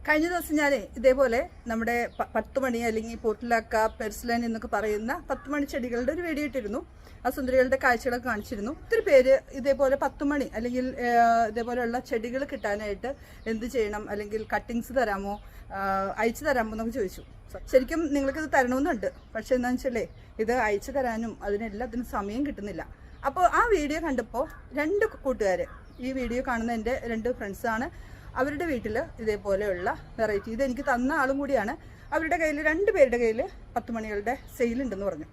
കഴിഞ്ഞ ദിവസം ഞാൻ ഇതേപോലെ നമ്മുടെ 10 മണി അല്ലെങ്കിൽ പോർട്ടിലാക്ക പെർസിലൻ എന്നൊക്കെ പറയുന്ന 10 മണി ചെടികളുടെ ഒരു വീഡിയോ ഇട്ടിരുന്നു. ആ സുന്ദരികളുടെ കാഴ്ചകളൊക്കെ കാണിച്ചിരുന്നു. ഒത്തിരി പേര് ഇതേപോലെ 10 മണി അല്ലെങ്കിൽ ഇതേപോലെയുള്ള ചെടികൾ കിട്ടാനായിട്ട് എന്ത് ചെയ്യണം, അല്ലെങ്കിൽ കട്ടിങ്സ് തരാമോ, അയച്ചു തരാമോ എന്നൊക്കെ ചോദിച്ചു. ശരിക്കും നിങ്ങൾക്കിത് തരണമെന്നുണ്ട്, പക്ഷെ എന്താണെന്ന് വെച്ചാലേ ഇത് അയച്ചു തരാനും അതിനെല്ലാത്തിനും സമയം കിട്ടുന്നില്ല. അപ്പോൾ ആ വീഡിയോ കണ്ടപ്പോൾ 2 കൂട്ടുകാർ, ഈ വീഡിയോ കാണുന്ന എൻ്റെ 2 ഫ്രണ്ട്സാണ്, അവരുടെ വീട്ടിൽ ഇതേപോലെയുള്ള വെറൈറ്റി ഇത് എനിക്ക് തന്ന ആളും കൂടിയാണ്. അവരുടെ കയ്യിൽ 2 പേരുടെ കയ്യിൽ 10 മണികളുടെ സെയിലുണ്ടെന്ന് പറഞ്ഞു.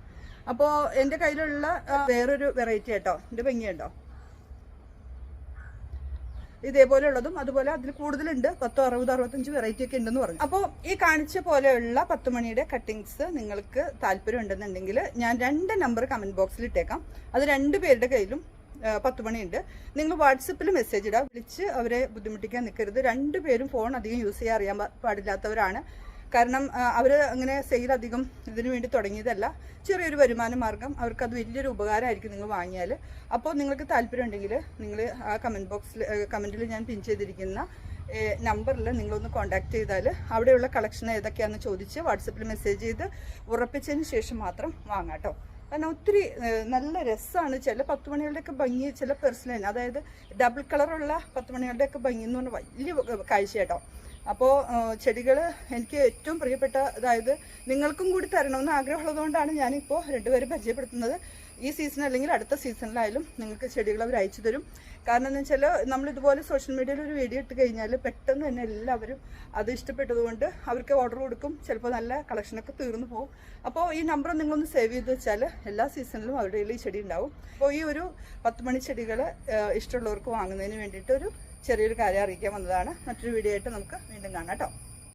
അപ്പോൾ എൻ്റെ കയ്യിലുള്ള വേറൊരു വെറൈറ്റി കേട്ടോ, എൻ്റെ ഭംഗി കേട്ടോ, ഇതേപോലെയുള്ളതും അതുപോലെ അതിൽ കൂടുതലുണ്ട്, 10, 60, 65 വെറൈറ്റി ഒക്കെ ഉണ്ടെന്ന് പറഞ്ഞു. അപ്പോൾ ഈ കാണിച്ച പോലെയുള്ള 10 മണിയുടെ കട്ടിങ്സ് നിങ്ങൾക്ക് താല്പര്യം ഉണ്ടെന്നുണ്ടെങ്കിൽ ഞാൻ 2 നമ്പർ കമൻറ്റ് ബോക്സിൽ ഇട്ടേക്കാം. അത് 2 പേരുടെ കയ്യിലും 10 മണിയുണ്ട്. നിങ്ങൾ വാട്സപ്പിൽ മെസ്സേജ് ഇടുക, വിളിച്ച് അവരെ ബുദ്ധിമുട്ടിക്കാൻ നിൽക്കരുത്. 2 പേരും ഫോൺ അധികം യൂസ് ചെയ്യാൻ അറിയാൻ പാടില്ലാത്തവരാണ്. കാരണം അവർ അങ്ങനെ സെയിൽ അധികം ഇതിനു വേണ്ടി തുടങ്ങിയതല്ല, ചെറിയൊരു വരുമാന മാർഗം. അവർക്കത് വലിയൊരു ഉപകാരമായിരിക്കും നിങ്ങൾ വാങ്ങിയാൽ. അപ്പോൾ നിങ്ങൾക്ക് താല്പര്യം ഉണ്ടെങ്കിൽ നിങ്ങൾ ആ കമൻറ്റിൽ ഞാൻ പിൻ ചെയ്തിരിക്കുന്ന നമ്പറിൽ നിങ്ങളൊന്ന് കോൺടാക്ട് ചെയ്താൽ അവിടെയുള്ള കളക്ഷൻ ഏതൊക്കെയാണെന്ന് ചോദിച്ച് വാട്സപ്പിൽ മെസ്സേജ് ചെയ്ത് ഉറപ്പിച്ചതിന് ശേഷം മാത്രം വാങ്ങാം കേട്ടോ. കാരണം ഒത്തിരി നല്ല രസമാണ്. ചില 10 മണികളുടെയൊക്കെ ഭംഗി, ചില പെർസിലൻ, അതായത് ഡബിൾ കളറുള്ള 10 മണികളുടെയൊക്കെ ഭംഗി എന്ന് പറഞ്ഞാൽ വലിയ കാഴ്ച കേട്ടോ. അപ്പോൾ ചെടികൾ എനിക്ക് ഏറ്റവും പ്രിയപ്പെട്ട, അതായത് നിങ്ങൾക്കും കൂടി തരണമെന്ന് ആഗ്രഹമുള്ളതുകൊണ്ടാണ് ഞാനിപ്പോൾ 2 പേരെ പരിചയപ്പെടുത്തുന്നത്. ഈ സീസൺ അല്ലെങ്കിൽ അടുത്ത സീസണിലായാലും നിങ്ങൾക്ക് ചെടികൾ അവർ അയച്ചു തരും. കാരണം എന്ന് വെച്ചാൽ നമ്മളിതുപോലെ സോഷ്യൽ മീഡിയയിൽ ഒരു വീഡിയോ ഇട്ട് കഴിഞ്ഞാൽ പെട്ടെന്ന് തന്നെ എല്ലാവരും അത് ഇഷ്ടപ്പെട്ടതുകൊണ്ട് അവർക്ക് ഓർഡർ കൊടുക്കും. ചിലപ്പോൾ നല്ല കളക്ഷനൊക്കെ തീർന്നു പോകും. അപ്പോൾ ഈ നമ്പർ നിങ്ങളൊന്ന് സേവ് ചെയ്ത് വെച്ചാൽ എല്ലാ സീസണിലും അവരുടെ കയ്യിൽ ഈ ചെടി ഉണ്ടാവും. അപ്പോൾ ഈ ഒരു 10 മണി ചെടികൾ ഇഷ്ടമുള്ളവർക്ക് വാങ്ങുന്നതിന് വേണ്ടിയിട്ട് ഒരു ചെറിയൊരു കാര്യം അറിയിക്കാൻ വന്നതാണ്. മറ്റൊരു വീഡിയോ ആയിട്ട് നമുക്ക് വീണ്ടും കാണാം കേട്ടോ.